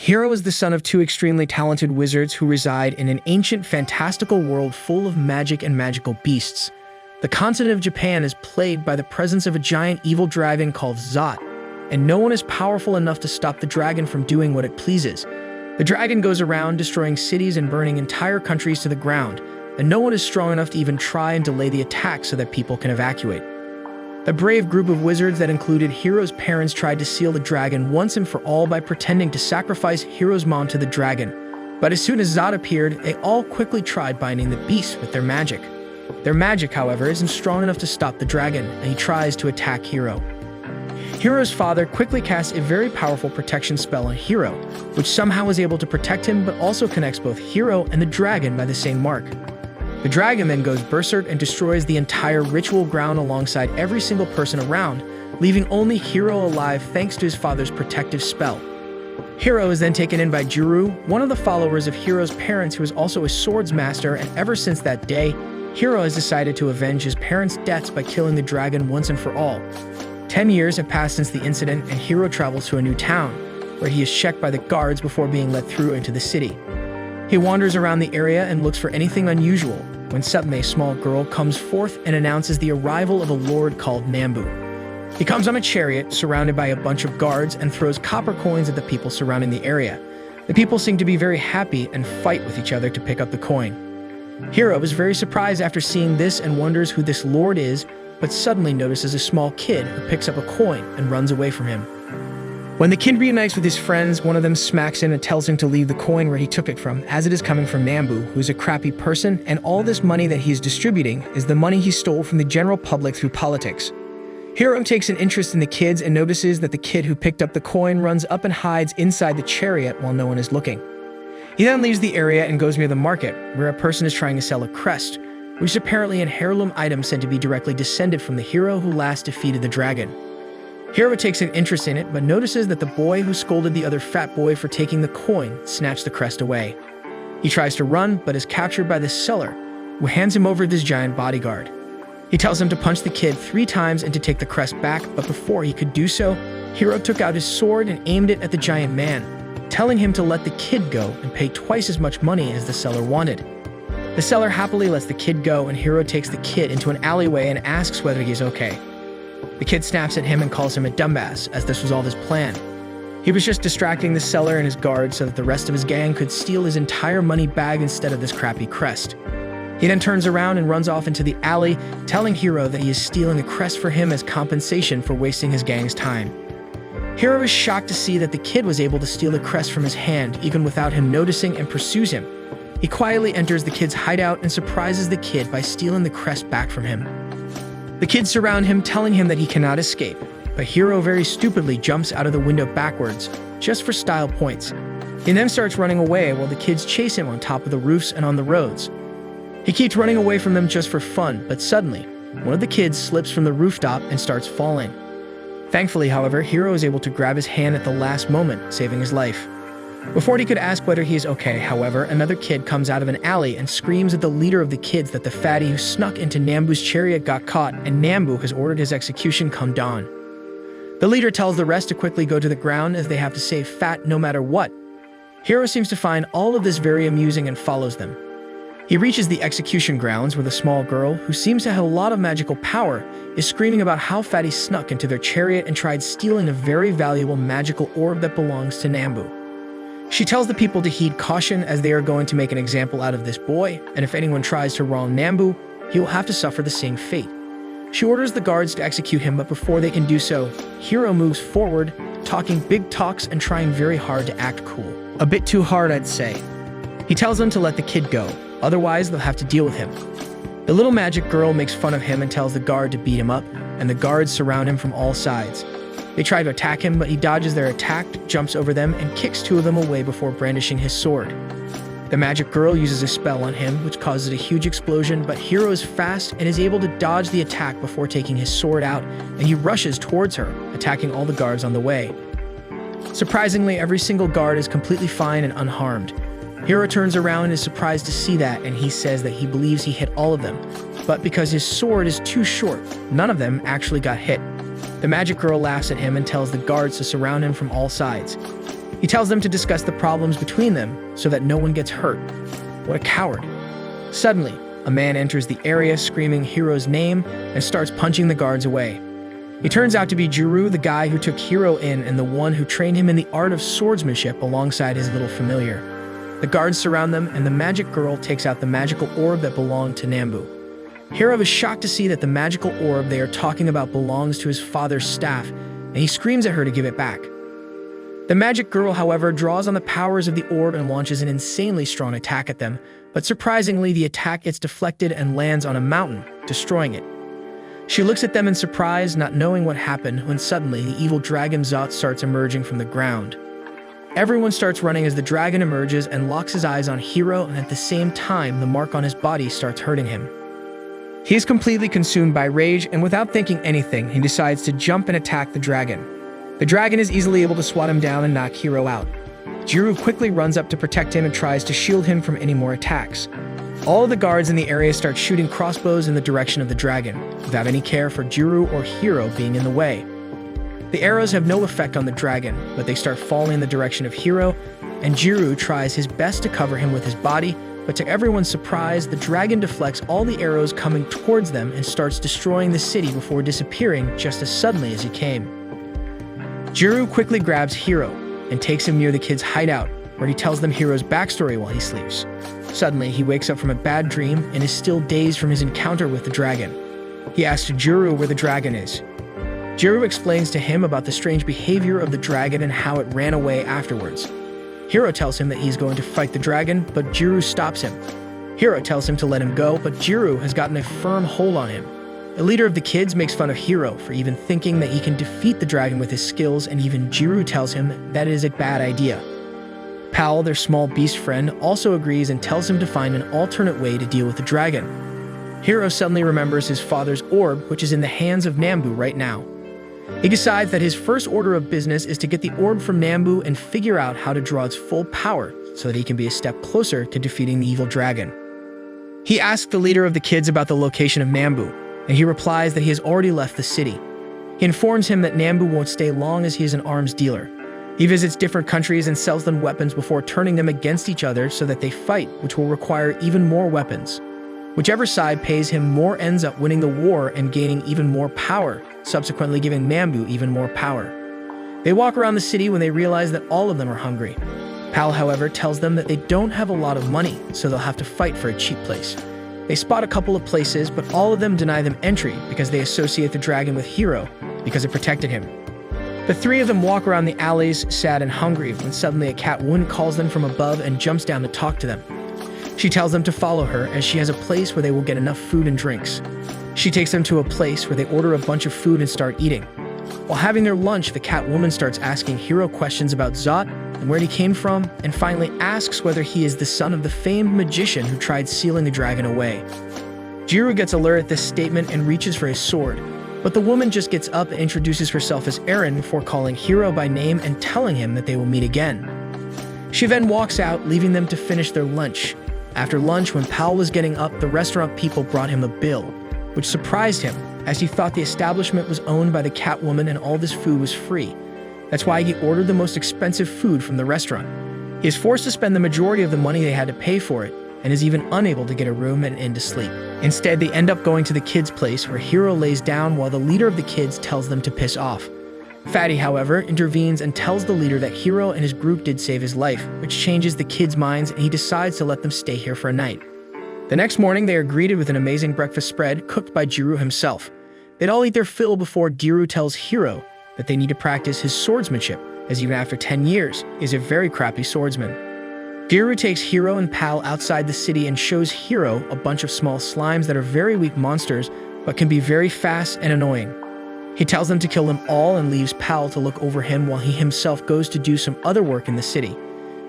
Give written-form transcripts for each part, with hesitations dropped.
Hiro is the son of two extremely talented wizards who reside in an ancient, fantastical world full of magic and magical beasts. The continent of Japan is plagued by the presence of a giant evil dragon called Zot, and no one is powerful enough to stop the dragon from doing what it pleases. The dragon goes around destroying cities and burning entire countries to the ground, and no one is strong enough to even try and delay the attack so that people can evacuate. A brave group of wizards that included Hiro's parents tried to seal the dragon once and for all by pretending to sacrifice Hiro's mom to the dragon. But as soon as Zot appeared, they all quickly tried binding the beast with their magic. Their magic, however, isn't strong enough to stop the dragon, and he tries to attack Hiro. Hiro's father quickly casts a very powerful protection spell on Hiro, which somehow is able to protect him but also connects both Hiro and the dragon by the same mark. The dragon then goes berserk and destroys the entire ritual ground alongside every single person around, leaving only Hiro alive thanks to his father's protective spell. Hiro is then taken in by Juru, one of the followers of Hiro's parents who is also a swords master, and ever since that day, Hiro has decided to avenge his parents' deaths by killing the dragon once and for all. 10 years have passed since the incident, and Hiro travels to a new town, where he is checked by the guards before being let through into the city. He wanders around the area and looks for anything unusual, when suddenly a small girl comes forth and announces the arrival of a lord called Nambu. He comes on a chariot surrounded by a bunch of guards and throws copper coins at the people surrounding the area. The people seem to be very happy and fight with each other to pick up the coin. Hiro is very surprised after seeing this and wonders who this lord is, but suddenly notices a small kid who picks up a coin and runs away from him. When the kid reunites with his friends, one of them smacks him and tells him to leave the coin where he took it from, as it is coming from Nambu, who's a crappy person, and all this money that he's distributing is the money he stole from the general public through politics. Hiro takes an interest in the kids and notices that the kid who picked up the coin runs up and hides inside the chariot while no one is looking. He then leaves the area and goes near the market, where a person is trying to sell a crest, which is apparently an heirloom item said to be directly descended from the hero who last defeated the dragon. Hiro takes an interest in it, but notices that the boy who scolded the other fat boy for taking the coin snatched the crest away. He tries to run, but is captured by the seller, who hands him over to this giant bodyguard. He tells him to punch the kid 3 times and to take the crest back, but before he could do so, Hiro took out his sword and aimed it at the giant man, telling him to let the kid go and pay twice as much money as the seller wanted. The seller happily lets the kid go, and Hiro takes the kid into an alleyway and asks whether he's okay. The kid snaps at him and calls him a dumbass, as this was all his plan. He was just distracting the seller and his guards so that the rest of his gang could steal his entire money bag instead of this crappy crest. He then turns around and runs off into the alley, telling Hiro that he is stealing the crest for him as compensation for wasting his gang's time. Hiro is shocked to see that the kid was able to steal the crest from his hand even without him noticing, and pursues him. He quietly enters the kid's hideout and surprises the kid by stealing the crest back from him. The kids surround him, telling him that he cannot escape, but Hiro very stupidly jumps out of the window backwards, just for style points. He then starts running away while the kids chase him on top of the roofs and on the roads. He keeps running away from them just for fun, but suddenly, one of the kids slips from the rooftop and starts falling. Thankfully, however, Hiro is able to grab his hand at the last moment, saving his life. Before he could ask whether he is okay, however, another kid comes out of an alley and screams at the leader of the kids that the fatty who snuck into Nambu's chariot got caught, and Nambu has ordered his execution come dawn. The leader tells the rest to quickly go to the ground as they have to save Fat no matter what. Hiro seems to find all of this very amusing and follows them. He reaches the execution grounds where the small girl, who seems to have a lot of magical power, is screaming about how Fatty snuck into their chariot and tried stealing a very valuable magical orb that belongs to Nambu. She tells the people to heed caution as they are going to make an example out of this boy, and if anyone tries to wrong Nambu, he will have to suffer the same fate. She orders the guards to execute him, but before they can do so, Hiro moves forward, talking big talks and trying very hard to act cool. A bit too hard, I'd say. He tells them to let the kid go, otherwise they'll have to deal with him. The little magic girl makes fun of him and tells the guard to beat him up, and the guards surround him from all sides. They try to attack him, but he dodges their attack, jumps over them, and kicks 2 of them away before brandishing his sword. The magic girl uses a spell on him, which causes a huge explosion, but Hiro is fast and is able to dodge the attack before taking his sword out, and he rushes towards her, attacking all the guards on the way. Surprisingly, every single guard is completely fine and unharmed. Hiro turns around and is surprised to see that, and he says that he believes he hit all of them, but because his sword is too short, none of them actually got hit. The magic girl laughs at him and tells the guards to surround him from all sides. He tells them to discuss the problems between them so that no one gets hurt. What a coward. Suddenly, a man enters the area screaming Hiro's name and starts punching the guards away. He turns out to be Jiro, the guy who took Hiro in and the one who trained him in the art of swordsmanship alongside his little familiar. The guards surround them, and the magic girl takes out the magical orb that belonged to Nambu. Hiro is shocked to see that the magical orb they are talking about belongs to his father's staff, and he screams at her to give it back. The magic girl, however, draws on the powers of the orb and launches an insanely strong attack at them, but surprisingly, the attack gets deflected and lands on a mountain, destroying it. She looks at them in surprise, not knowing what happened, when suddenly the evil dragon Zot starts emerging from the ground. Everyone starts running as the dragon emerges and locks his eyes on Hiro, and at the same time, the mark on his body starts hurting him. He is completely consumed by rage, and without thinking anything, he decides to jump and attack the dragon. The dragon is easily able to swat him down and knock Hiro out. Jiro quickly runs up to protect him and tries to shield him from any more attacks. All of the guards in the area start shooting crossbows in the direction of the dragon, without any care for Jiro or Hiro being in the way. The arrows have no effect on the dragon, but they start falling in the direction of Hiro, and Jiro tries his best to cover him with his body, but to everyone's surprise, the dragon deflects all the arrows coming towards them and starts destroying the city before disappearing just as suddenly as he came. Jiro quickly grabs Hiro and takes him near the kids' hideout, where he tells them Hiro's backstory while he sleeps. Suddenly, he wakes up from a bad dream and is still dazed from his encounter with the dragon. He asks Jiro where the dragon is. Jiro explains to him about the strange behavior of the dragon and how it ran away afterwards. Hiro tells him that he's going to fight the dragon, but Jiro stops him. Hiro tells him to let him go, but Jiro has gotten a firm hold on him. The leader of the kids makes fun of Hiro for even thinking that he can defeat the dragon with his skills, and even Jiro tells him that it is a bad idea. Pal, their small beast friend, also agrees and tells him to find an alternate way to deal with the dragon. Hiro suddenly remembers his father's orb, which is in the hands of Nambu right now. He decides that his first order of business is to get the orb from Nambu and figure out how to draw its full power so that he can be a step closer to defeating the evil dragon. He asks the leader of the kids about the location of Nambu, and he replies that he has already left the city. He informs him that Nambu won't stay long as he is an arms dealer. He visits different countries and sells them weapons before turning them against each other so that they fight, which will require even more weapons. Whichever side pays him more ends up winning the war and gaining even more power, subsequently giving Nambu even more power. They walk around the city when they realize that all of them are hungry. Pal, however, tells them that they don't have a lot of money, so they'll have to fight for a cheap place. They spot a couple of places, but all of them deny them entry because they associate the dragon with Hiro because it protected him. The three of them walk around the alleys, sad and hungry, when suddenly a cat woman calls them from above and jumps down to talk to them. She tells them to follow her as she has a place where they will get enough food and drinks. She takes them to a place where they order a bunch of food and start eating. While having their lunch, the cat woman starts asking Hiro questions about Zot and where he came from, and finally asks whether he is the son of the famed magician who tried sealing the dragon away. Jiro gets alert at this statement and reaches for his sword, but the woman just gets up and introduces herself as Eren before calling Hiro by name and telling him that they will meet again. She then walks out, leaving them to finish their lunch. After lunch, when Pal was getting up, the restaurant people brought him a bill, which surprised him, as he thought the establishment was owned by the Catwoman and all this food was free. That's why he ordered the most expensive food from the restaurant. He is forced to spend the majority of the money they had to pay for it, and is even unable to get a room and inn to sleep. Instead, they end up going to the kids' place, where Hiro lays down while the leader of the kids tells them to piss off. Fatty, however, intervenes and tells the leader that Hiro and his group did save his life, which changes the kids' minds, and he decides to let them stay here for a night. The next morning, they are greeted with an amazing breakfast spread cooked by Jiro himself. They'd all eat their fill before Jiro tells Hiro that they need to practice his swordsmanship, as even after 10 years, he is a very crappy swordsman. Jiro takes Hiro and Pal outside the city and shows Hiro a bunch of small slimes that are very weak monsters, but can be very fast and annoying. He tells them to kill them all and leaves Pal to look over him while he himself goes to do some other work in the city.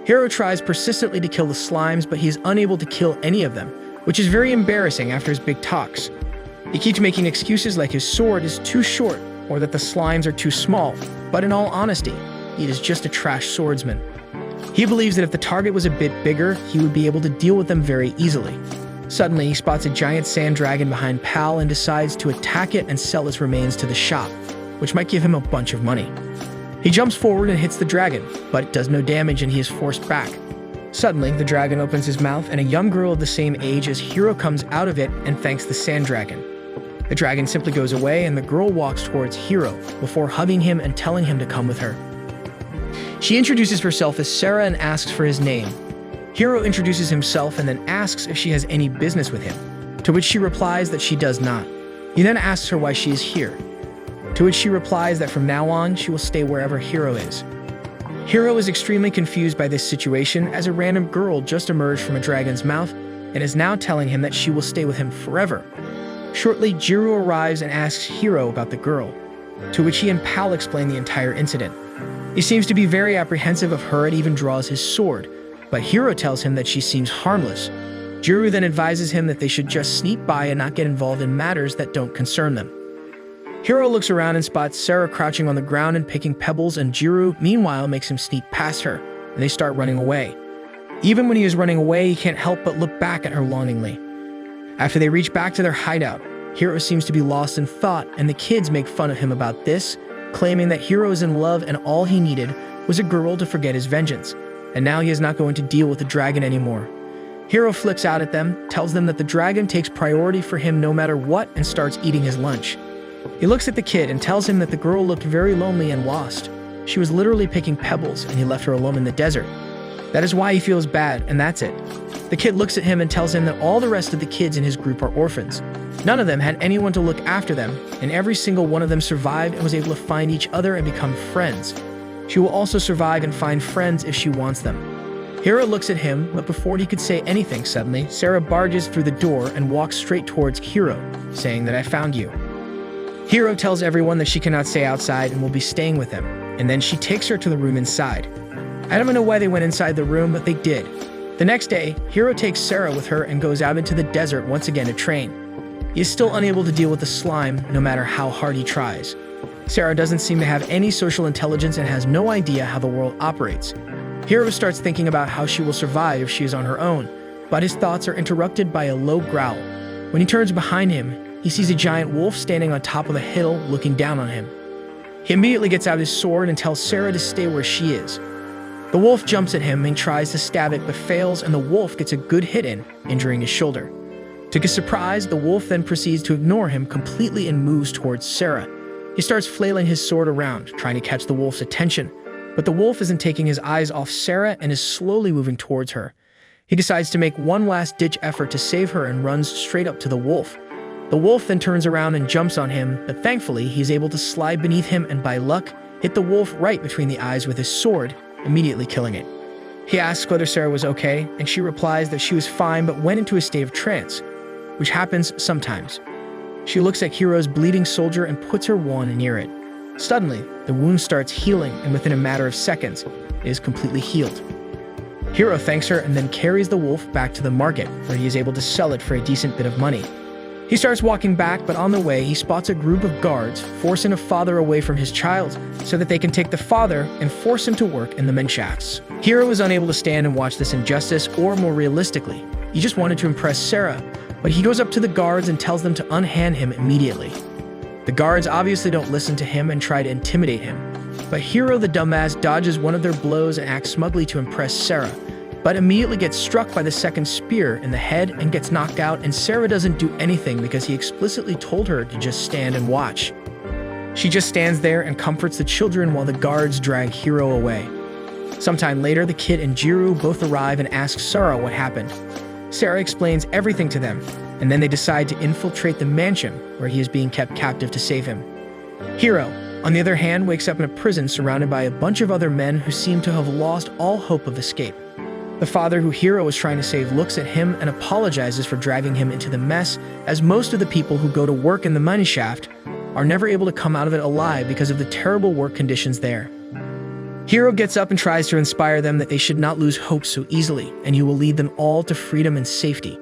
Hiro tries persistently to kill the slimes, but he is unable to kill any of them, which is very embarrassing after his big talks. He keeps making excuses like his sword is too short or that the slimes are too small, but in all honesty, he is just a trash swordsman. He believes that if the target was a bit bigger, he would be able to deal with them very easily. Suddenly, he spots a giant sand dragon behind Pal and decides to attack it and sell its remains to the shop, which might give him a bunch of money. He jumps forward and hits the dragon, but does no damage and he is forced back. Suddenly, the dragon opens his mouth and a young girl of the same age as Hiro comes out of it and thanks the sand dragon. The dragon simply goes away and the girl walks towards Hiro before hugging him and telling him to come with her. She introduces herself as Sarah and asks for his name. Hiro introduces himself and then asks if she has any business with him, to which she replies that she does not. He then asks her why she is here, to which she replies that from now on she will stay wherever Hiro is. Hiro is extremely confused by this situation as a random girl just emerged from a dragon's mouth and is now telling him that she will stay with him forever. Shortly, Jiro arrives and asks Hiro about the girl, to which he and Pal explain the entire incident. He seems to be very apprehensive of her and even draws his sword, but Hiro tells him that she seems harmless. Jiro then advises him that they should just sneak by and not get involved in matters that don't concern them. Hiro looks around and spots Sarah crouching on the ground and picking pebbles, and Jiro, meanwhile, makes him sneak past her, and they start running away. Even when he is running away, he can't help but look back at her longingly. After they reach back to their hideout, Hiro seems to be lost in thought, and the kids make fun of him about this, claiming that Hiro is in love and all he needed was a girl to forget his vengeance, and now he is not going to deal with the dragon anymore. Hiro flips out at them, tells them that the dragon takes priority for him no matter what, and starts eating his lunch. He looks at the kid and tells him that the girl looked very lonely and lost. She was literally picking pebbles, and he left her alone in the desert. That is why he feels bad, and that's it. The kid looks at him and tells him that all the rest of the kids in his group are orphans. None of them had anyone to look after them, and every single one of them survived and was able to find each other and become friends. She will also survive and find friends if she wants them. Hiro looks at him, but before he could say anything suddenly, Sarah barges through the door and walks straight towards Hiro, saying that I found you. Hiro tells everyone that she cannot stay outside and will be staying with them, and then she takes her to the room inside. I don't know why they went inside the room, but they did. The next day, Hiro takes Sarah with her and goes out into the desert once again to train. He is still unable to deal with the slime, no matter how hard he tries. Sarah doesn't seem to have any social intelligence and has no idea how the world operates. Hiro starts thinking about how she will survive if she is on her own, but his thoughts are interrupted by a low growl. When he turns behind him, he sees a giant wolf standing on top of a hill looking down on him. He immediately gets out his sword and tells Sarah to stay where she is. The wolf jumps at him and tries to stab it but fails, and the wolf gets a good hit in, injuring his shoulder. To his surprise, the wolf then proceeds to ignore him completely and moves towards Sarah. He starts flailing his sword around, trying to catch the wolf's attention, but the wolf isn't taking his eyes off Sarah and is slowly moving towards her. He decides to make one last-ditch effort to save her and runs straight up to the wolf. The wolf then turns around and jumps on him, but thankfully he's able to slide beneath him and by luck, hit the wolf right between the eyes with his sword, immediately killing it. He asks whether Sarah was okay, and she replies that she was fine but went into a state of trance, which happens sometimes. She looks at Hiro's bleeding soldier and puts her wand near it. Suddenly, the wound starts healing, and within a matter of seconds, it is completely healed. Hiro thanks her and then carries the wolf back to the market, where he is able to sell it for a decent bit of money. He starts walking back, but on the way, he spots a group of guards forcing a father away from his child so that they can take the father and force him to work in the men shafts. Hiro is unable to stand and watch this injustice, or more realistically, he just wanted to impress Sarah, but he goes up to the guards and tells them to unhand him immediately. The guards obviously don't listen to him and try to intimidate him, but Hiro the dumbass dodges one of their blows and acts smugly to impress Sarah, but immediately gets struck by the second spear in the head and gets knocked out, and Sarah doesn't do anything because he explicitly told her to just stand and watch. She just stands there and comforts the children while the guards drag Hiro away. Sometime later, the kid and Jiro both arrive and ask Sarah what happened. Sarah explains everything to them, and then they decide to infiltrate the mansion where he is being kept captive to save him. Hiro, on the other hand, wakes up in a prison surrounded by a bunch of other men who seem to have lost all hope of escape. The father who Hiro is trying to save looks at him and apologizes for dragging him into the mess, as most of the people who go to work in the mine shaft are never able to come out of it alive because of the terrible work conditions there. Hiro gets up and tries to inspire them that they should not lose hope so easily, and he will lead them all to freedom and safety.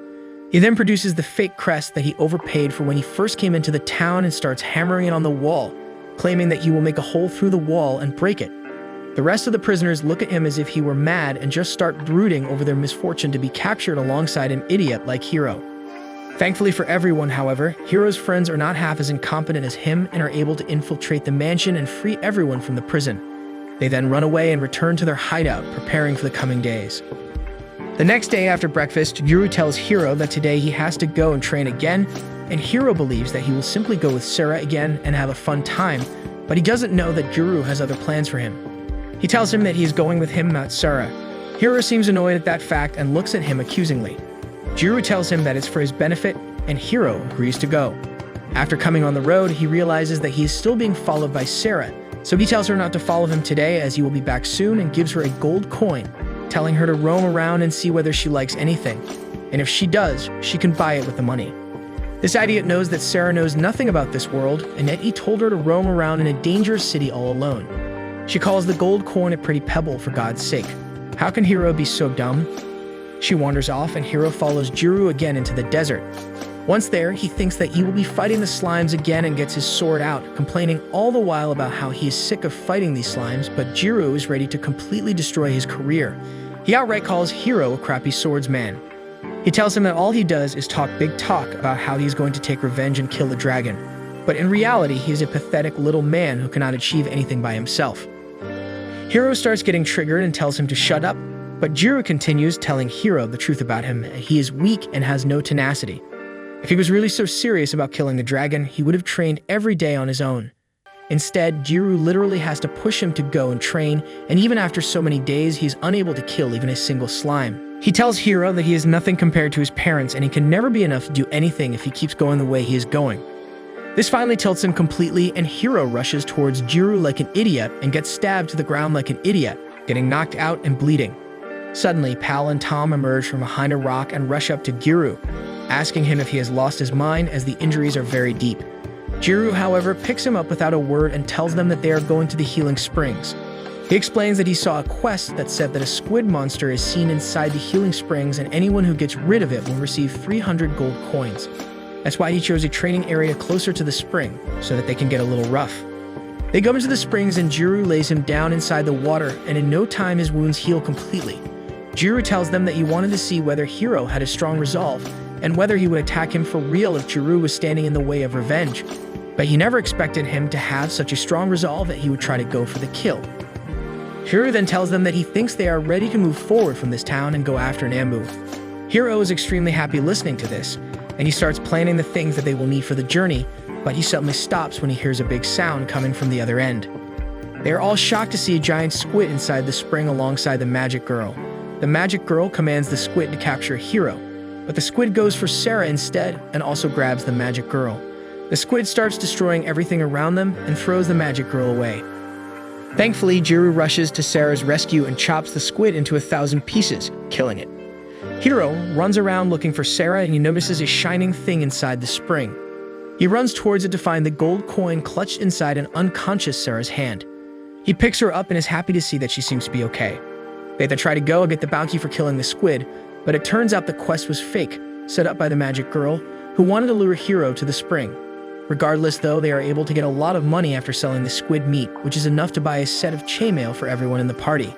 He then produces the fake crest that he overpaid for when he first came into the town and starts hammering it on the wall, claiming that he will make a hole through the wall and break it. The rest of the prisoners look at him as if he were mad and just start brooding over their misfortune to be captured alongside an idiot like Hiro. Thankfully for everyone, however, Hiro's friends are not half as incompetent as him and are able to infiltrate the mansion and free everyone from the prison. They then run away and return to their hideout, preparing for the coming days. The next day after breakfast, Juru tells Hiro that today he has to go and train again, and Hiro believes that he will simply go with Sarah again and have a fun time, but he doesn't know that Juru has other plans for him. He tells him that he is going with him, not Sarah. Hiro seems annoyed at that fact and looks at him accusingly. Juru tells him that it's for his benefit, and Hiro agrees to go. After coming on the road, he realizes that he is still being followed by Sarah, so he tells her not to follow him today as he will be back soon and gives her a gold coin, telling her to roam around and see whether she likes anything, and if she does, she can buy it with the money. This idiot knows that Sarah knows nothing about this world, and yet he told her to roam around in a dangerous city all alone. She calls the gold coin a pretty pebble, for God's sake. How can Hiro be so dumb? She wanders off, and Hiro follows Juru again into the desert. Once there, he thinks that he will be fighting the slimes again and gets his sword out, complaining all the while about how he is sick of fighting these slimes, but Juru is ready to completely destroy his career. He outright calls Hiro a crappy swordsman. He tells him that all he does is talk big talk about how he's going to take revenge and kill the dragon. But in reality, he is a pathetic little man who cannot achieve anything by himself. Hiro starts getting triggered and tells him to shut up, but Juru continues telling Hiro the truth about him. He is weak and has no tenacity. If he was really so serious about killing the dragon, he would have trained every day on his own. Instead, Juru literally has to push him to go and train, and even after so many days, he is unable to kill even a single slime. He tells Hiro that he is nothing compared to his parents, and he can never be enough to do anything if he keeps going the way he is going. This finally tilts him completely, and Hiro rushes towards Juru like an idiot and gets stabbed to the ground like an idiot, getting knocked out and bleeding. Suddenly, Pal and Tom emerge from behind a rock and rush up to Juru, asking him if he has lost his mind as the injuries are very deep. Juru, however, picks him up without a word and tells them that they are going to the healing springs. He explains that he saw a quest that said that a squid monster is seen inside the healing springs and anyone who gets rid of it will receive 300 gold coins. That's why he chose a training area closer to the spring, so that they can get a little rough. They go into the springs and Juru lays him down inside the water, and in no time his wounds heal completely. Juru tells them that he wanted to see whether Hiro had a strong resolve, and whether he would attack him for real if Juru was standing in the way of revenge. But he never expected him to have such a strong resolve that he would try to go for the kill. Hiro then tells them that he thinks they are ready to move forward from this town and go after Nambu. Hiro is extremely happy listening to this, and he starts planning the things that they will need for the journey, but he suddenly stops when he hears a big sound coming from the other end. They are all shocked to see a giant squid inside the spring alongside the magic girl. The magic girl commands the squid to capture Hiro, but the squid goes for Sarah instead and also grabs the magic girl. The squid starts destroying everything around them and throws the magic girl away. Thankfully, Juru rushes to Sarah's rescue and chops the squid into 1,000 pieces, killing it. Hiro runs around looking for Sarah and he notices a shining thing inside the spring. He runs towards it to find the gold coin clutched inside an unconscious Sarah's hand. He picks her up and is happy to see that she seems to be okay. They then try to go and get the bounty for killing the squid, but it turns out the quest was fake, set up by the magic girl, who wanted to lure Hiro to the spring. Regardless, though, they are able to get a lot of money after selling the squid meat, which is enough to buy a set of chainmail for everyone in the party.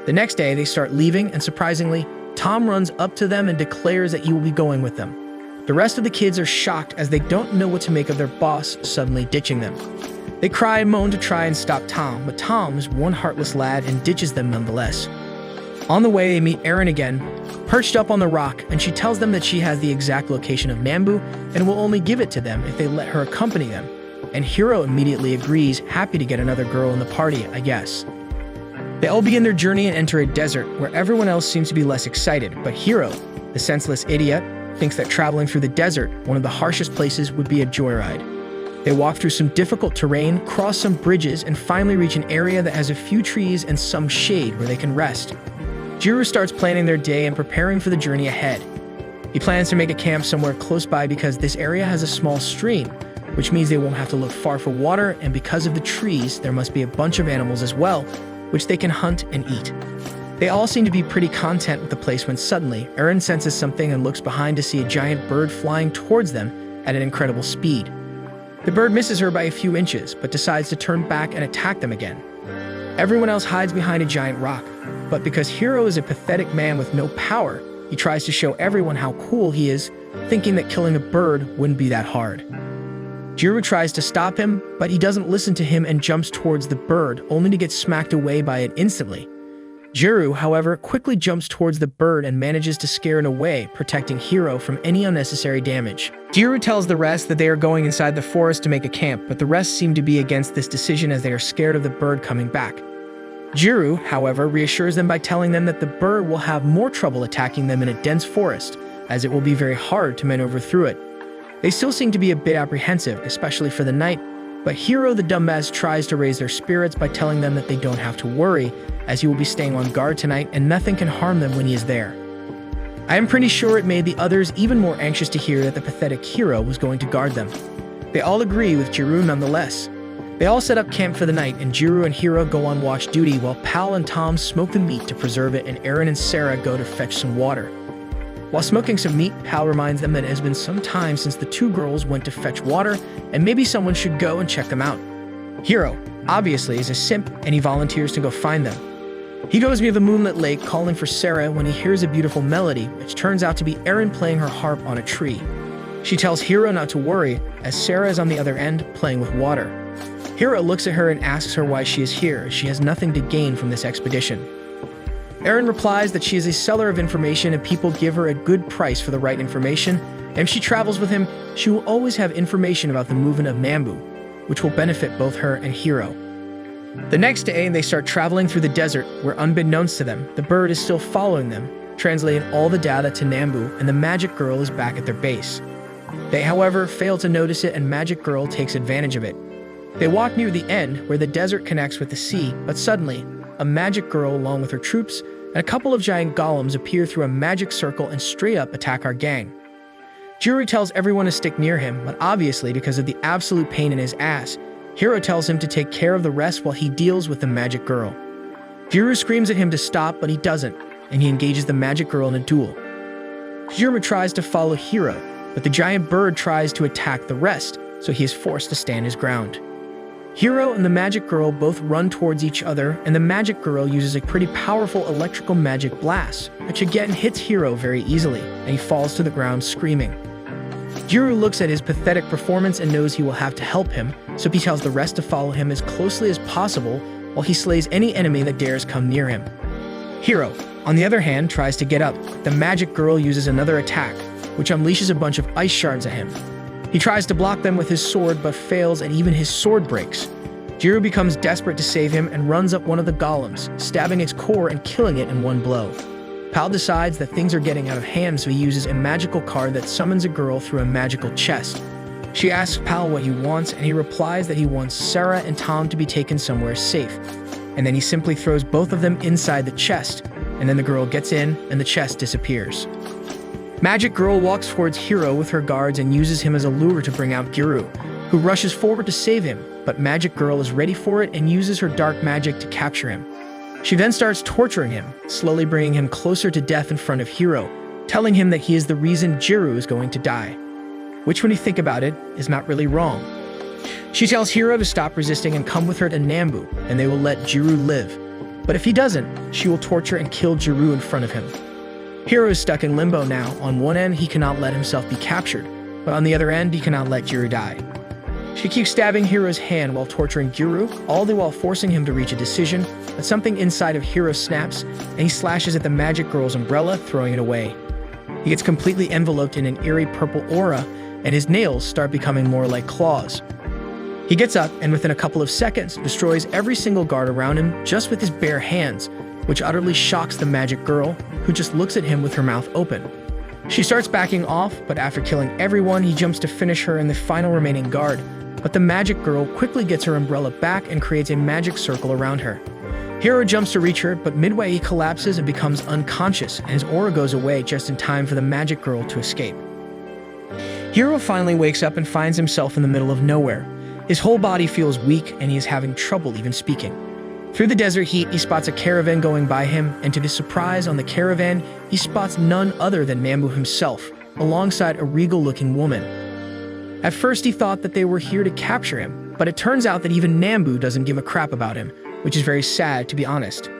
The next day, they start leaving, and surprisingly, Tom runs up to them and declares that he will be going with them. The rest of the kids are shocked as they don't know what to make of their boss suddenly ditching them. They cry and moan to try and stop Tom, but Tom is one heartless lad and ditches them nonetheless. On the way, they meet Erin again, perched up on the rock, and she tells them that she has the exact location of Nambu and will only give it to them if they let her accompany them. And Hiro immediately agrees, happy to get another girl in the party, I guess. They all begin their journey and enter a desert where everyone else seems to be less excited, but Hiro, the senseless idiot, thinks that traveling through the desert, one of the harshest places, would be a joyride. They walk through some difficult terrain, cross some bridges, and finally reach an area that has a few trees and some shade where they can rest. Juru starts planning their day and preparing for the journey ahead. He plans to make a camp somewhere close by because this area has a small stream, which means they won't have to look far for water, and because of the trees, there must be a bunch of animals as well, which they can hunt and eat. They all seem to be pretty content with the place when suddenly, Erin senses something and looks behind to see a giant bird flying towards them at an incredible speed. The bird misses her by a few inches, but decides to turn back and attack them again. Everyone else hides behind a giant rock, but because Hiro is a pathetic man with no power, he tries to show everyone how cool he is, thinking that killing a bird wouldn't be that hard. Jiro tries to stop him, but he doesn't listen to him and jumps towards the bird, only to get smacked away by it instantly. Jiro, however, quickly jumps towards the bird and manages to scare it away, protecting Hiro from any unnecessary damage. Jiro tells the rest that they are going inside the forest to make a camp, but the rest seem to be against this decision as they are scared of the bird coming back. Jiro, however, reassures them by telling them that the bird will have more trouble attacking them in a dense forest, as it will be very hard to maneuver through it. They still seem to be a bit apprehensive, especially for the night, but Hiro the dumbass tries to raise their spirits by telling them that they don't have to worry, as he will be staying on guard tonight and nothing can harm them when he is there. I am pretty sure it made the others even more anxious to hear that the pathetic Hiro was going to guard them. They all agree with Jiro nonetheless. They all set up camp for the night, and Jiro and Hiro go on watch duty while Pal and Tom smoke the meat to preserve it, and Aaron and Sarah go to fetch some water. While smoking some meat, Pal reminds them that it has been some time since the two girls went to fetch water, and maybe someone should go and check them out. Hiro, obviously, is a simp, and he volunteers to go find them. He goes near the moonlit lake calling for Sarah when he hears a beautiful melody, which turns out to be Aaron playing her harp on a tree. She tells Hiro not to worry, as Sarah is on the other end playing with water. Hiro looks at her and asks her why she is here, as she has nothing to gain from this expedition. Aaron replies that she is a seller of information and people give her a good price for the right information, and if she travels with him, she will always have information about the movement of Nambu, which will benefit both her and Hiro. The next day, they start traveling through the desert, where unbeknownst to them, the bird is still following them, translating all the data to Nambu, and the Magic Girl is back at their base. They, however, fail to notice it, and Magic Girl takes advantage of it. They walk near the end, where the desert connects with the sea, but suddenly, a Magic Girl along with her troops and a couple of giant golems appear through a magic circle and straight up attack our gang. Jiro tells everyone to stick near him, but obviously because of the absolute pain in his ass, Hiro tells him to take care of the rest while he deals with the Magic Girl. Jiro screams at him to stop, but he doesn't, and he engages the Magic Girl in a duel. Jiro tries to follow Hiro, but the giant bird tries to attack the rest, so he is forced to stand his ground. Hiro and the Magic Girl both run towards each other, and the Magic Girl uses a pretty powerful electrical magic blast, which again hits Hiro very easily, and he falls to the ground screaming. Jiro looks at his pathetic performance and knows he will have to help him, so he tells the rest to follow him as closely as possible while he slays any enemy that dares come near him. Hiro, on the other hand, tries to get up. The Magic Girl uses another attack, which unleashes a bunch of ice shards at him. He tries to block them with his sword but fails, and even his sword breaks. Jiro becomes desperate to save him and runs up one of the golems, stabbing its core and killing it in one blow. Pal decides that things are getting out of hand, so he uses a magical card that summons a girl through a magical chest. She asks Pal what he wants, and he replies that he wants Sarah and Tom to be taken somewhere safe. And then he simply throws both of them inside the chest, and then the girl gets in and the chest disappears. Magic Girl walks towards Hiro with her guards and uses him as a lure to bring out Jiro, who rushes forward to save him, but Magic Girl is ready for it and uses her dark magic to capture him. She then starts torturing him, slowly bringing him closer to death in front of Hiro, telling him that he is the reason Jiro is going to die. Which, when you think about it, is not really wrong. She tells Hiro to stop resisting and come with her to Nambu, and they will let Jiro live. But if he doesn't, she will torture and kill Jiro in front of him. Hiro is stuck in limbo now. On one end, he cannot let himself be captured, but on the other end, he cannot let Jiro die. She keeps stabbing Hiro's hand while torturing Jiro, all the while forcing him to reach a decision, but something inside of Hiro snaps, and he slashes at the Magic Girl's umbrella, throwing it away. He gets completely enveloped in an eerie purple aura, and his nails start becoming more like claws. He gets up, and within a couple of seconds, destroys every single guard around him just with his bare hands, which utterly shocks the Magic Girl, who just looks at him with her mouth open. She starts backing off, but after killing everyone, he jumps to finish her and the final remaining guard, but the Magic Girl quickly gets her umbrella back and creates a magic circle around her. Hiro jumps to reach her, but midway he collapses and becomes unconscious, and his aura goes away just in time for the Magic Girl to escape. Hiro finally wakes up and finds himself in the middle of nowhere. His whole body feels weak, and he is having trouble even speaking. Through the desert heat, he spots a caravan going by him, and to his surprise, on the caravan, he spots none other than Nambu himself, alongside a regal-looking woman. At first, he thought that they were here to capture him, but it turns out that even Nambu doesn't give a crap about him, which is very sad, to be honest.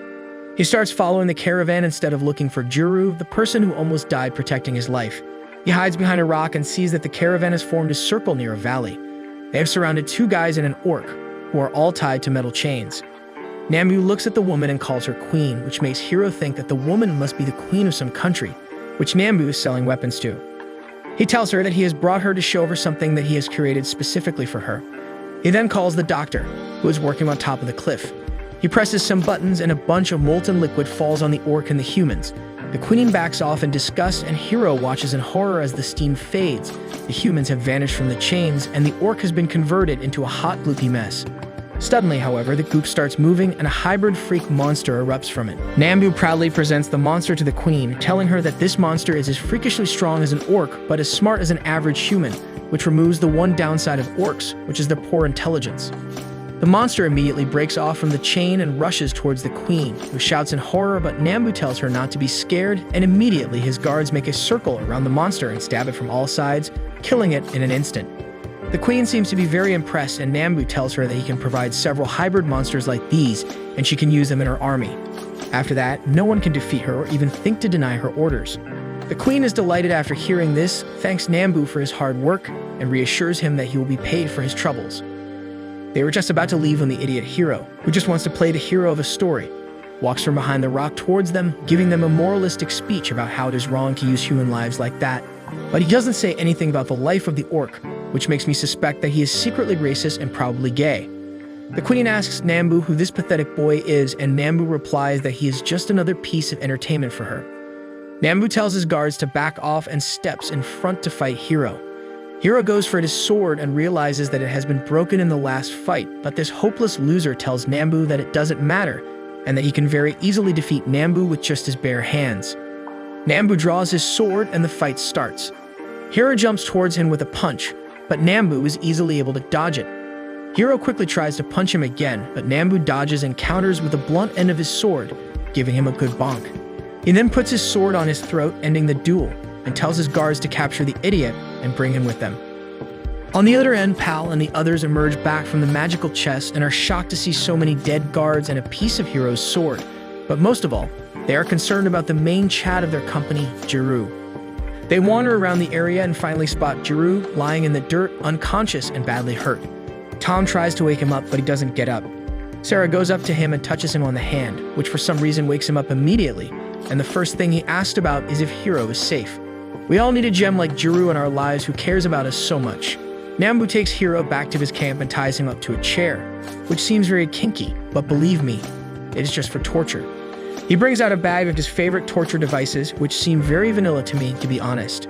He starts following the caravan instead of looking for Jiro, the person who almost died protecting his life. He hides behind a rock and sees that the caravan has formed a circle near a valley. They have surrounded two guys and an orc, who are all tied to metal chains. Nambu looks at the woman and calls her queen, which makes Hiro think that the woman must be the queen of some country, which Nambu is selling weapons to. He tells her that he has brought her to show her something that he has curated specifically for her. He then calls the doctor, who is working on top of the cliff. He presses some buttons and a bunch of molten liquid falls on the orc and the humans. The queen backs off in disgust and Hiro watches in horror as the steam fades. The humans have vanished from the chains and the orc has been converted into a hot, gloopy mess. Suddenly, however, the goop starts moving and a hybrid freak monster erupts from it. Nambu proudly presents the monster to the queen, telling her that this monster is as freakishly strong as an orc, but as smart as an average human, which removes the one downside of orcs, which is their poor intelligence. The monster immediately breaks off from the chain and rushes towards the queen, who shouts in horror, but Nambu tells her not to be scared, and immediately his guards make a circle around the monster and stab it from all sides, killing it in an instant. The queen seems to be very impressed, and Nambu tells her that he can provide several hybrid monsters like these, and she can use them in her army. After that, no one can defeat her or even think to deny her orders. The queen is delighted after hearing this, thanks Nambu for his hard work, and reassures him that he will be paid for his troubles. They were just about to leave when the idiot Hiro, who just wants to play the hero of a story, walks from behind the rock towards them, giving them a moralistic speech about how it is wrong to use human lives like that. But he doesn't say anything about the life of the orc, which makes me suspect that he is secretly racist and probably gay. The queen asks Nambu who this pathetic boy is, and Nambu replies that he is just another piece of entertainment for her. Nambu tells his guards to back off and steps in front to fight Hiro. Hiro goes for his sword and realizes that it has been broken in the last fight, but this hopeless loser tells Nambu that it doesn't matter, and that he can very easily defeat Nambu with just his bare hands. Nambu draws his sword and the fight starts. Hiro jumps towards him with a punch, but Nambu is easily able to dodge it. Hiro quickly tries to punch him again, but Nambu dodges and counters with the blunt end of his sword, giving him a good bonk. He then puts his sword on his throat, ending the duel, and tells his guards to capture the idiot and bring him with them. On the other end, Pal and the others emerge back from the magical chest and are shocked to see so many dead guards and a piece of Hiro's sword. But most of all, they are concerned about the main Chad of their company, Jiru. They wander around the area and finally spot Jiru lying in the dirt, unconscious and badly hurt. Tom tries to wake him up, but he doesn't get up. Sarah goes up to him and touches him on the hand, which for some reason wakes him up immediately, and the first thing he asked about is if Hiro is safe. We all need a gem like Jiru in our lives who cares about us so much. Nambu takes Hiro back to his camp and ties him up to a chair, which seems very kinky, but believe me, it is just for torture. He brings out a bag of his favorite torture devices, which seem very vanilla to me, to be honest.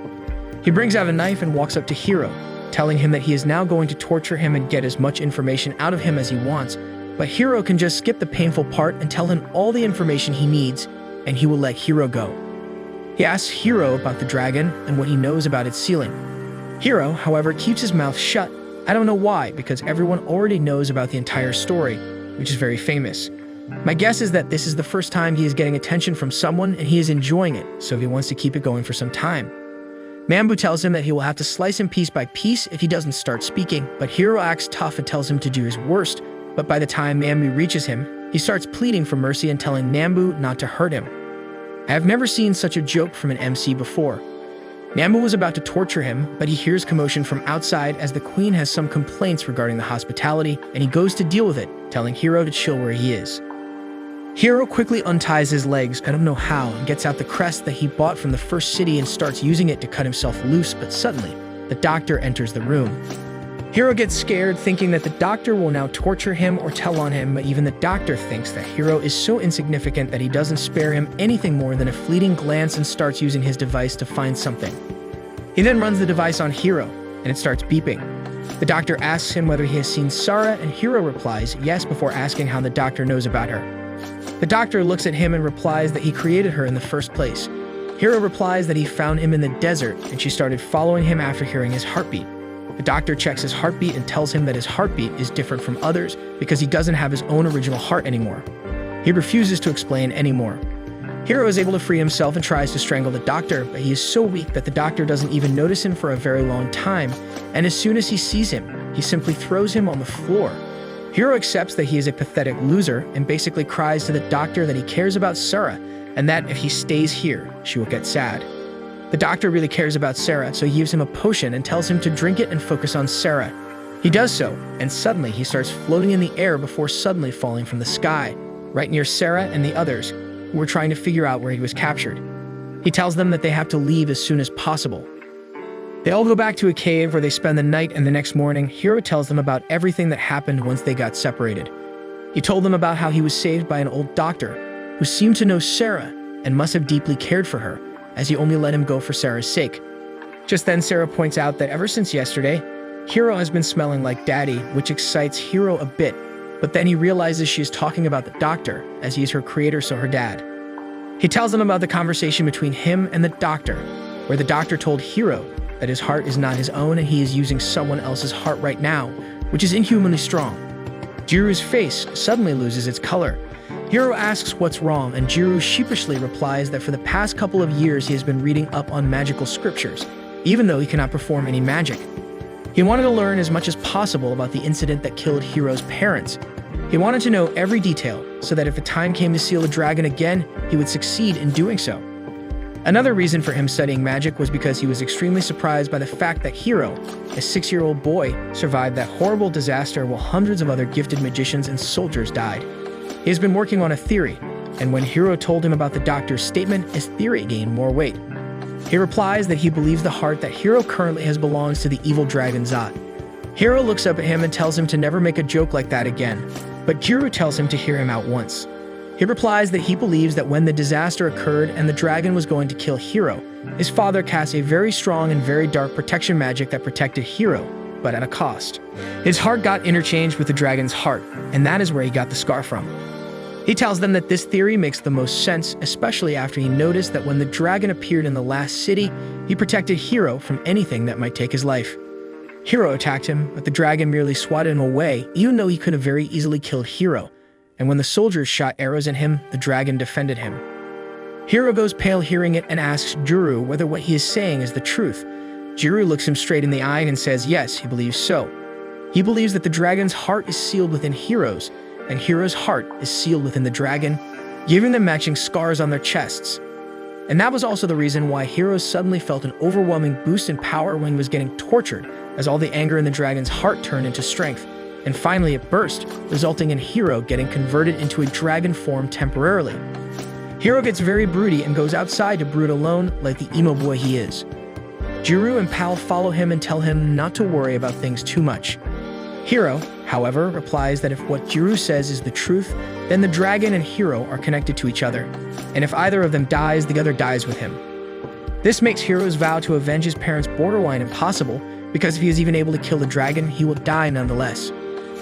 He brings out a knife and walks up to Hiro, telling him that he is now going to torture him and get as much information out of him as he wants, but Hiro can just skip the painful part and tell him all the information he needs, and he will let Hiro go. He asks Hiro about the dragon and what he knows about its sealing. Hiro, however, keeps his mouth shut. I don't know why, because everyone already knows about the entire story, which is very famous. My guess is that this is the first time he is getting attention from someone and he is enjoying it, so he wants to keep it going for some time. Nambu tells him that he will have to slice him piece by piece if he doesn't start speaking, but Hiro acts tough and tells him to do his worst, but by the time Nambu reaches him, he starts pleading for mercy and telling Nambu not to hurt him. I have never seen such a joke from an MC before. Nambu was about to torture him, but he hears commotion from outside as the queen has some complaints regarding the hospitality, and he goes to deal with it, telling Hiro to chill where he is. Hiro quickly unties his legs, I don't know how, and gets out the crest that he bought from the first city and starts using it to cut himself loose, but suddenly, the doctor enters the room. Hiro gets scared, thinking that the doctor will now torture him or tell on him, but even the doctor thinks that Hiro is so insignificant that he doesn't spare him anything more than a fleeting glance and starts using his device to find something. He then runs the device on Hiro, and it starts beeping. The doctor asks him whether he has seen Sarah, and Hiro replies yes before asking how the doctor knows about her. The doctor looks at him and replies that he created her in the first place. Hiro replies that he found him in the desert, and she started following him after hearing his heartbeat. The doctor checks his heartbeat and tells him that his heartbeat is different from others because he doesn't have his own original heart anymore. He refuses to explain anymore. Hiro is able to free himself and tries to strangle the doctor, but he is so weak that the doctor doesn't even notice him for a very long time, and as soon as he sees him, he simply throws him on the floor. Hiro accepts that he is a pathetic loser and basically cries to the doctor that he cares about Sarah and that if he stays here, she will get sad. The doctor really cares about Sarah, so he gives him a potion and tells him to drink it and focus on Sarah. He does so, and suddenly he starts floating in the air before suddenly falling from the sky, right near Sarah and the others, who were trying to figure out where he was captured. He tells them that they have to leave as soon as possible. They all go back to a cave where they spend the night, and the next morning, Hiro tells them about everything that happened once they got separated. He told them about how he was saved by an old doctor who seemed to know Sarah and must have deeply cared for her, as he only let him go for Sarah's sake. Just then, Sarah points out that ever since yesterday, Hiro has been smelling like daddy, which excites Hiro a bit, but then he realizes she is talking about the doctor, as he is her creator, so her dad. He tells them about the conversation between him and the doctor, where the doctor told Hiro that his heart is not his own and he is using someone else's heart right now, which is inhumanly strong. Jiru's face suddenly loses its color. Hiro asks what's wrong, and Jiru sheepishly replies that for the past couple of years he has been reading up on magical scriptures, even though he cannot perform any magic. He wanted to learn as much as possible about the incident that killed Hiro's parents. He wanted to know every detail, so that if the time came to seal the dragon again, he would succeed in doing so. Another reason for him studying magic was because he was extremely surprised by the fact that Hiro, a 6-year-old boy, survived that horrible disaster while hundreds of other gifted magicians and soldiers died. He has been working on a theory, and when Hiro told him about the doctor's statement, his theory gained more weight. He replies that he believes the heart that Hiro currently has belongs to the evil dragon Zot. Hiro looks up at him and tells him to never make a joke like that again, but Jiru tells him to hear him out once. He replies that he believes that when the disaster occurred and the dragon was going to kill Hiro, his father cast a very strong and very dark protection magic that protected Hiro, but at a cost. His heart got interchanged with the dragon's heart, and that is where he got the scar from. He tells them that this theory makes the most sense, especially after he noticed that when the dragon appeared in the last city, he protected Hiro from anything that might take his life. Hiro attacked him, but the dragon merely swatted him away, even though he could have very easily killed Hiro. And when the soldiers shot arrows at him, the dragon defended him. Hiro goes pale hearing it and asks Jiru whether what he is saying is the truth. Jiru looks him straight in the eye and says yes, he believes so. He believes that the dragon's heart is sealed within Hiro's, and Hiro's heart is sealed within the dragon, giving them matching scars on their chests. And that was also the reason why Hiro suddenly felt an overwhelming boost in power when he was getting tortured, as all the anger in the dragon's heart turned into strength. And finally it burst, resulting in Hiro getting converted into a dragon form temporarily. Hiro gets very broody and goes outside to brood alone like the emo boy he is. Jiru and Pal follow him and tell him not to worry about things too much. Hiro, however, replies that if what Jiru says is the truth, then the dragon and Hiro are connected to each other, and if either of them dies, the other dies with him. This makes Hiro's vow to avenge his parents borderline impossible, because if he is even able to kill the dragon, he will die nonetheless.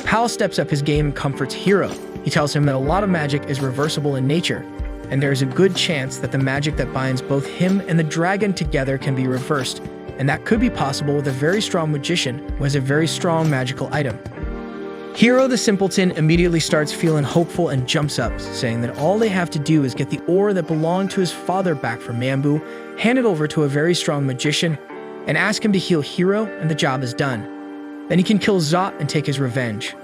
Pal steps up his game and comforts Hiro. He tells him that a lot of magic is reversible in nature, and there is a good chance that the magic that binds both him and the dragon together can be reversed, and that could be possible with a very strong magician who has a very strong magical item. Hiro the simpleton immediately starts feeling hopeful and jumps up, saying that all they have to do is get the ore that belonged to his father back from Mambu, hand it over to a very strong magician, and ask him to heal Hiro, and the job is done. Then he can kill Zot and take his revenge.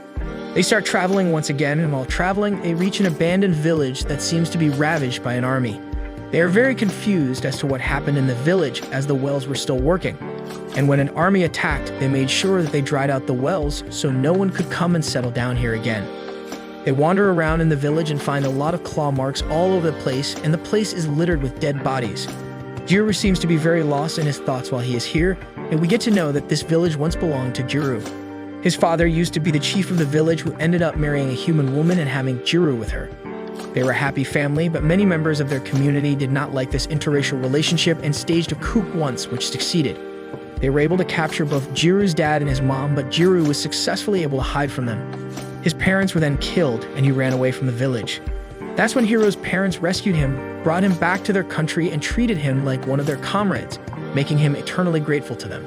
They start traveling once again, and while traveling, they reach an abandoned village that seems to be ravaged by an army. They are very confused as to what happened in the village as the wells were still working. And when an army attacked, they made sure that they dried out the wells so no one could come and settle down here again. They wander around in the village and find a lot of claw marks all over the place, and the place is littered with dead bodies. Jiru seems to be very lost in his thoughts while he is here, and we get to know that this village once belonged to Jiru. His father used to be the chief of the village who ended up marrying a human woman and having Jiru with her. They were a happy family, but many members of their community did not like this interracial relationship and staged a coup once, which succeeded. They were able to capture both Jiru's dad and his mom, but Jiru was successfully able to hide from them. His parents were then killed, and he ran away from the village. That's when Hiro's parents rescued him, brought him back to their country, and treated him like one of their comrades, making him eternally grateful to them.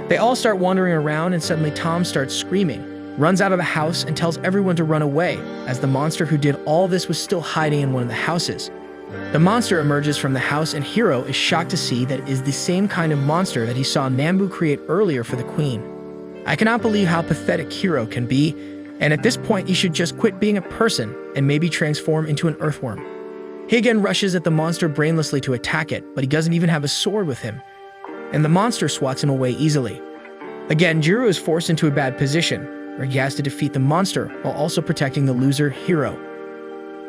They all start wandering around, and suddenly Tom starts screaming, runs out of the house, and tells everyone to run away, as the monster who did all this was still hiding in one of the houses. The monster emerges from the house, and Hiro is shocked to see that it is the same kind of monster that he saw Nambu create earlier for the queen. I cannot believe how pathetic Hiro can be, and at this point he should just quit being a person and maybe transform into an earthworm. He again rushes at the monster brainlessly to attack it, but he doesn't even have a sword with him, and the monster swats him away easily. Again, Jiro is forced into a bad position, where he has to defeat the monster while also protecting the loser, Hiro.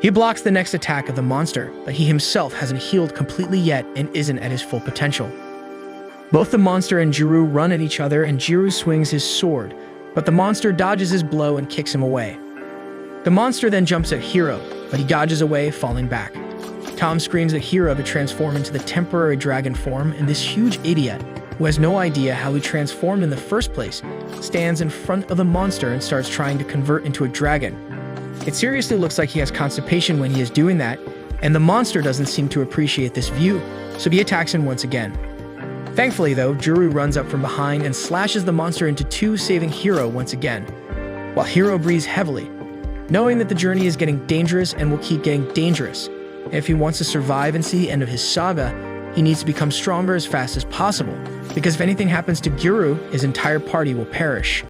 He blocks the next attack of the monster, but he himself hasn't healed completely yet and isn't at his full potential. Both the monster and Jiro run at each other and Jiro swings his sword, but the monster dodges his blow and kicks him away. The monster then jumps at Hiro, but he dodges away, falling back. Tom screams at Hiro to transform into the temporary dragon form, and this huge idiot, who has no idea how he transformed in the first place, stands in front of the monster and starts trying to convert into a dragon. It seriously looks like he has constipation when he is doing that, and the monster doesn't seem to appreciate this view, so he attacks him once again. Thankfully though, Jiro runs up from behind and slashes the monster into two, saving Hiro once again, while Hiro breathes heavily, knowing that the journey is getting dangerous and will keep getting dangerous. If he wants to survive and see the end of his saga, he needs to become stronger as fast as possible, because if anything happens to Jiro, his entire party will perish.